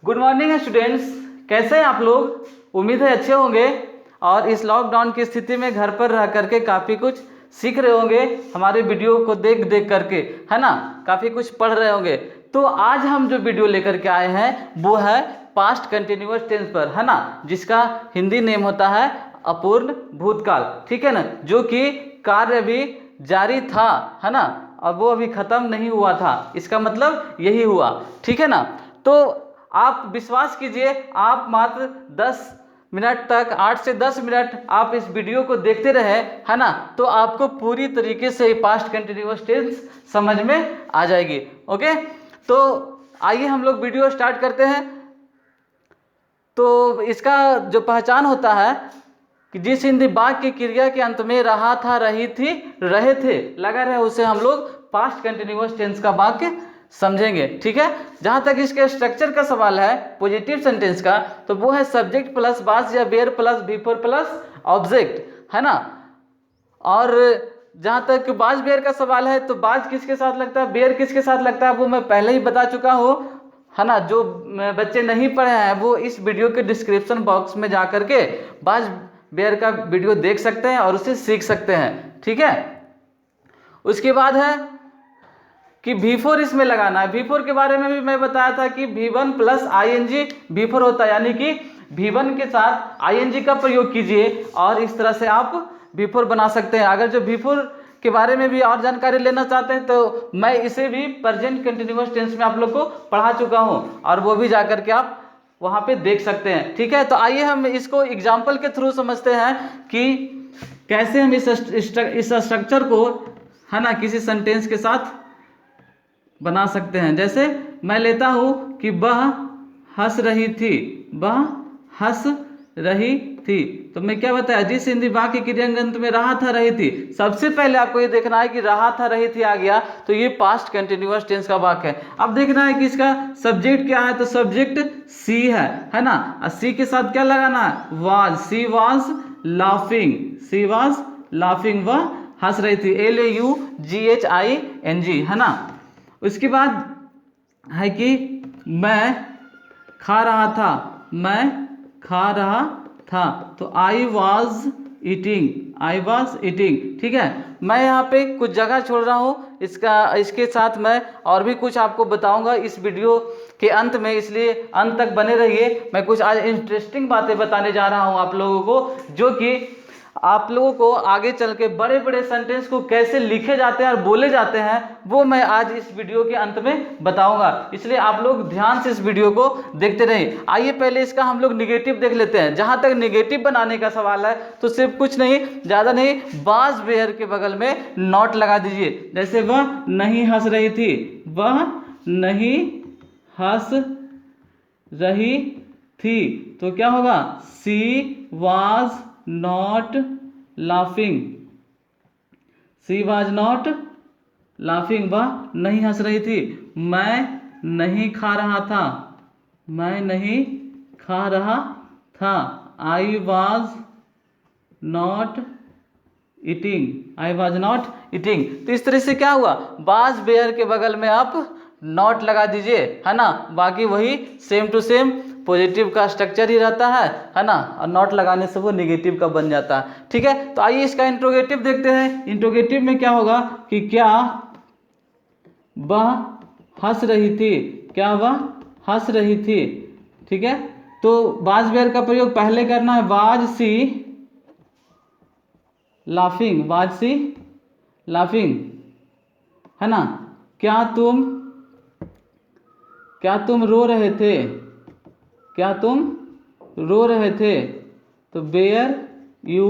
Good morning students, कैसे हैं आप लोग। उम्मीद है अच्छे होंगे और इस लॉकडाउन की स्थिति में घर पर रह करके काफ़ी कुछ सीख रहे होंगे, हमारे वीडियो को देख देख करके, है ना। काफ़ी कुछ पढ़ रहे होंगे। तो आज हम जो वीडियो लेकर के आए हैं वो है पास्ट कंटिन्यूअस टेंस पर, है ना, जिसका हिंदी नेम होता है अपूर्ण भूतकाल। ठीक है ना, जो कि कार्य अभी जारी था, है ना, और वो अभी खत्म नहीं हुआ था, इसका मतलब यही हुआ। ठीक है ना। तो आप विश्वास कीजिए, आप मात्र 10 मिनट तक, 8 से 10 मिनट आप इस वीडियो को देखते रहे, है ना, तो आपको पूरी तरीके से पास्ट कंटिन्यूअस टेंस समझ में आ जाएगी। ओके, तो आइए हम लोग वीडियो स्टार्ट करते हैं। तो इसका जो पहचान होता है कि जिस हिंदी वाक्य की क्रिया के अंत में रहा था, रही थी, रहे थे लगा रहे, उसे हम लोग पास्ट कंटिन्यूअस टेंस का वाक्य समझेंगे। ठीक है। जहां तक इसके स्ट्रक्चर का सवाल है पॉजिटिव सेंटेंस का, तो वो है सब्जेक्ट प्लस वाज या were plus before plus object, है ना। और जहां तक बाज बेयर का सवाल है, तो बाज किसके साथ लगता है, बेयर किसके साथ लगता है, वो मैं पहले ही बता चुका हूँ, है ना। जो बच्चे नहीं पढ़े हैं वो इस वीडियो के डिस्क्रिप्शन बॉक्स में जा करके बाज बेयर का वीडियो देख सकते हैं और उसे सीख सकते हैं। ठीक है। उसके बाद है कि V4 इसमें लगाना है। V4 के बारे में भी मैं बताया था कि V1 प्लस ING V4 होता है, यानी कि V1 के साथ ING का प्रयोग कीजिए और इस तरह से आप V4 बना सकते हैं। अगर जो V4 के बारे में भी और जानकारी लेना चाहते हैं तो मैं इसे भी प्रेजेंट कंटिन्यूअस टेंस में आप लोग को पढ़ा चुका हूँ और वो भी जा करके आप वहाँ पे देख सकते हैं। ठीक है। तो आइए हम इसको एग्जाम्पल के थ्रू समझते हैं कि कैसे हम इस स्ट्रक्चर को, है ना, किसी सेंटेंस के साथ बना सकते हैं। जैसे मैं लेता हूं कि वह हंस रही थी, वह हंस रही थी, तो मैं क्या बताया, जिस हिंदी वाक्य क्रिया के अंत में रहा था, रही थी। सबसे पहले आपको ये देखना है कि रहा था, रही थी आ गया, तो ये पास्ट कंटिन्यूअस टेंस का वाक्य है। अब देखना है कि इसका सब्जेक्ट क्या है, तो सब्जेक्ट सी है ना। और सी के साथ क्या लगाना है, was. She was laughing, she was laughing, वह हंस रही थी, LAUGHING, है ना। उसके बाद है कि मैं खा रहा था, मैं खा रहा था, तो I was eating, I was eating। ठीक है। मैं यहाँ पे कुछ जगह छोड़ रहा हूँ, इसके साथ मैं और भी कुछ आपको बताऊंगा इस वीडियो के अंत में, इसलिए अंत तक बने रहिए। मैं कुछ आज इंटरेस्टिंग बातें बताने जा रहा हूँ आप लोगों को, जो कि आप लोगों को आगे चल के बड़े बड़े सेंटेंस को कैसे लिखे जाते हैं और बोले जाते हैं, वो मैं आज इस वीडियो के अंत में बताऊंगा। इसलिए आप लोग ध्यान से इस वीडियो को देखते रहें। आइए पहले इसका हम लोग निगेटिव देख लेते हैं। जहां तक निगेटिव बनाने का सवाल है तो सिर्फ कुछ नहीं, ज़्यादा नहीं, वाज वेयर के बगल में नॉट लगा दीजिए। जैसे वह नहीं हंस रही थी, वह नहीं हंस रही थी, तो क्या होगा, she was not laughing, she was not laughing, वह नहीं हंस रही थी। मैं नहीं खा रहा था, मैं नहीं खा रहा था, I was not eating, I was not eating. तो इस तरह से क्या हुआ, वाज वेयर के बगल में आप नॉट लगा दीजिए, है ना। बाकी वही सेम टू सेम पॉजिटिव का स्ट्रक्चर ही रहता है ना, और नॉट लगाने से वो नेगेटिव का बन जाता है। ठीक है। तो आइए इसका इंट्रोगेटिव देखते हैं। इंट्रोगेटिव में क्या होगा कि क्या वह हंस रही थी, क्या वह हंस रही थी। ठीक है। तो वाज वेयर का प्रयोग पहले करना है, was she laughing, was she laughing, है ना। क्या तुम रो रहे थे, क्या तुम रो रहे थे, तो बेयर यू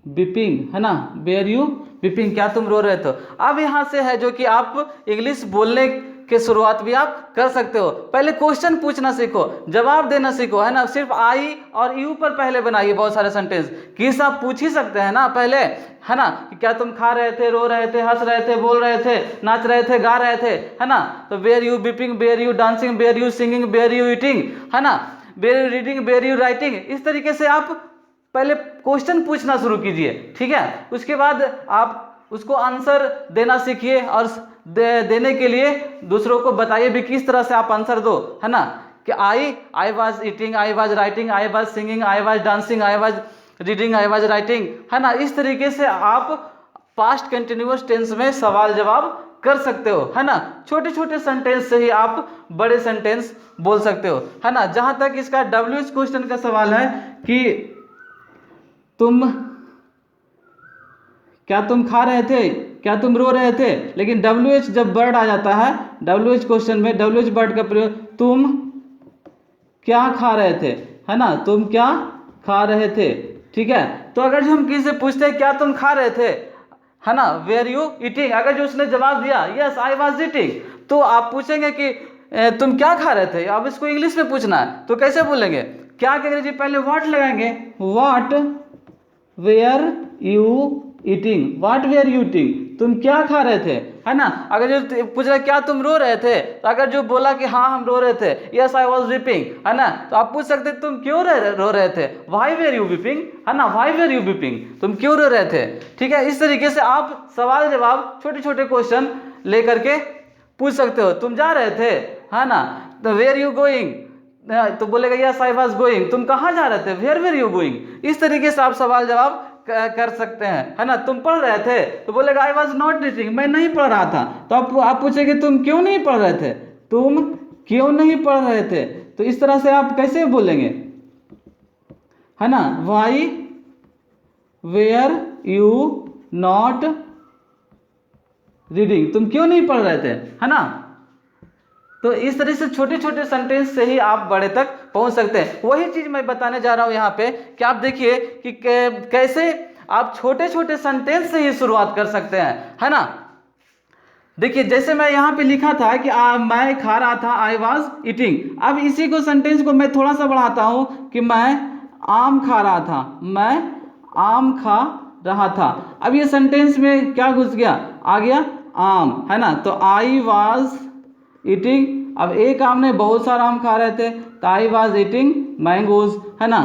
वीपिंग, है ना, बेयर यू वीपिंग, क्या तुम रो रहे थे। अब यहां से है जो कि आप इंग्लिश बोलने के शुरुआत भी आप कर सकते हो। पहले क्वेश्चन पूछना सीखो, जवाब देना सीखो, है ना। सिर्फ आई और यू पर पहले बनाइए बहुत सारे सेंटेंस, किस आप पूछ ही सकते हैं ना पहले, है ना, कि क्या तुम खा रहे थे, रो रहे थे, हंस रहे थे, बोल रहे थे, नाच रहे थे, गा रहे थे, है ना। तो were you weeping, were you dancing, were you singing, were you eating, है ना, were you reading, were you writing. इस तरीके से आप पहले क्वेश्चन पूछना शुरू कीजिए। ठीक है। उसके बाद आप उसको आंसर देना सीखिए और देने के लिए दूसरों को बताइए भी किस तरह से आप आंसर दो, है ना। कि I was eating, I was writing, I was singing, I was dancing, I was reading, I was writing, है ना। इस तरीके से आप पास्ट कंटिन्यूअस टेंस में सवाल जवाब कर सकते हो, है ना। छोटे छोटे सेंटेंस से ही आप बड़े सेंटेंस बोल सकते हो, है ना। जहां तक इसका WH क्वेश्चन का सवाल है कि क्या तुम खा रहे थे, क्या तुम रो रहे थे, लेकिन WH जब वर्ड आ जाता है, WH क्वेश्चन में WH वर्ड का प्रयोग, तुम क्या खा रहे थे, है ना, तुम क्या खा रहे थे, ठीक है। तो अगर जो हम किसी से पूछते हैं क्या तुम खा रहे थे, है ना, वेयर यू ईटिंग, अगर जो उसने जवाब दिया यस आई वाज ईटिंग, तो आप पूछेंगे कि तुम क्या खा रहे थे। अब इसको इंग्लिश में पूछना है तो कैसे बोलेंगे, क्या कहेंगे जी, पहले व्हाट लगाएंगे, what were you eating, what were you eating, तुम क्या खा रहे थे, है ना। अगर जो पूछ रहा है क्या तुम रो रहे थे, तो अगर जो बोला कि हाँ हम रो रहे थे, यस आई वाज वीपिंग, है ना, तो आप पूछ सकते तुम क्यों रो रहे थे, व्हाई वेयर यू वीपिंग, है ना, व्हाई वेयर यू वीपिंग, तुम क्यों रो रहे थे, ठीक है। इस तरीके से आप सवाल जवाब छोटे छोटे क्वेश्चन लेकर के पूछ सकते हो। तुम जा रहे थे, है ना, तो वेयर यू गोइंग, तो बोलेगा यस आई वाज गोइंग, तुम कहाँ जा रहे थे, वेयर वेयर यू गोइंग। इस तरीके से आप सवाल जवाब कर सकते हैं, है ना। तुम पढ़ रहे थे, तो बोलेगा आई वाज नॉट रीडिंग, मैं नहीं पढ़ रहा था। तो आप पूछेंगे तुम क्यों नहीं पढ़ रहे थे, तुम क्यों नहीं पढ़ रहे थे, तो इस तरह से आप कैसे बोलेंगे, है ना, why were you not reading, तुम क्यों नहीं पढ़ रहे थे, है ना। तो इस तरह से छोटे छोटे सेंटेंस से ही आप बड़े तक पहुंच सकते हैं। वही चीज मैं बताने जा रहा हूं यहाँ पे कि आप देखिए कि कैसे आप छोटे छोटे सेंटेंस से ही शुरुआत कर सकते हैं, है ना। देखिए जैसे मैं यहाँ पे लिखा था कि मैं खा रहा था, आई वॉज ईटिंग। अब इसी को सेंटेंस को मैं थोड़ा सा बढ़ाता हूं कि मैं आम खा रहा था, मैं आम खा रहा था। अब ये सेंटेंस में क्या घुस गया, आ गया आम, है ना। तो आई वॉज ईटिंग, अब एक आम ने बहुत सारा आम खा रहे थे, तो आई वॉज ईटिंग मैंगोज, है ना।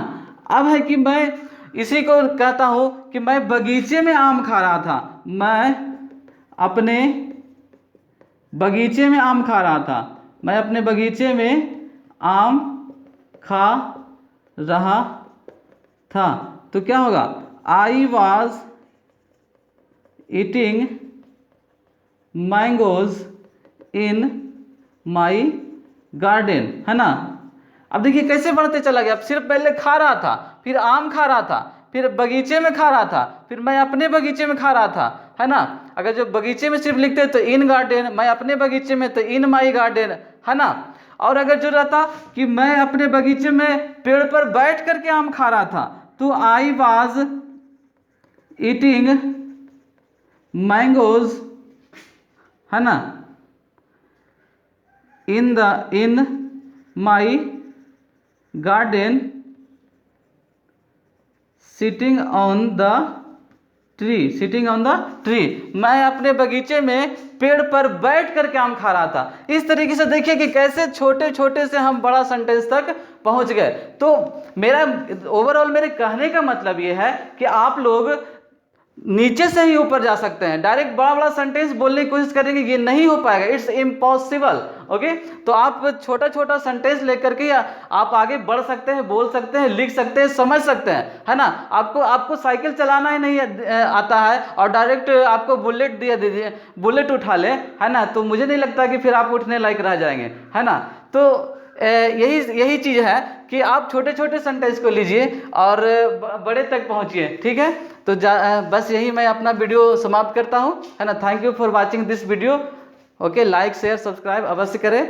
अब है कि मैं इसी को कहता हूं कि मैं बगीचे में आम खा रहा था, मैं अपने बगीचे में आम खा रहा था, मैं अपने बगीचे में आम खा रहा था। तो क्या होगा, I was eating mangoes in my garden, है ना। अब देखिए कैसे बढ़ते चला गया, सिर्फ पहले खा रहा था, फिर आम खा रहा था, फिर बगीचे में खा रहा था, फिर मैं अपने बगीचे में खा रहा था, है ना। अगर जो बगीचे में सिर्फ लिखते तो इन गार्डन, मैं अपने बगीचे में तो इन माई गार्डन, है ना। और अगर जो रहता कि मैं अपने बगीचे में पेड़ पर बैठ करके आम खा रहा था, तो आई वॉज ईटिंग मैंगोज, है ना, in my garden sitting on the tree, मैं अपने बगीचे में पेड़ पर बैठ करके आम खा रहा था। इस तरीके से देखिए कि कैसे छोटे छोटे से हम बड़ा सेंटेंस तक पहुंच गए। तो मेरा ओवरऑल मेरे कहने का मतलब ये है कि आप लोग नीचे से ही ऊपर जा सकते हैं। डायरेक्ट बड़ा बड़ा सेंटेंस बोलने की कोशिश करेंगे, ये नहीं हो पाएगा, इट्स इम्पॉसिबल। ओके, तो आप छोटा छोटा सेंटेंस लेकर के आप आगे बढ़ सकते हैं, बोल सकते हैं, लिख सकते हैं, समझ सकते हैं, है ना। आपको साइकिल चलाना ही नहीं आता है और डायरेक्ट आपको बुलेट दीजिए, बुलेट उठा ले, है ना, तो मुझे नहीं लगता कि फिर आप उठने लायक रह जाएंगे, है ना। तो यही चीज़ है कि आप छोटे छोटे सेंटेंस को लीजिए और बड़े तक पहुंचिए, ठीक है। तो बस यही मैं अपना वीडियो समाप्त करता हूं, है ना। Thank you for watching this video. Okay, like share subscribe अवश्य करें।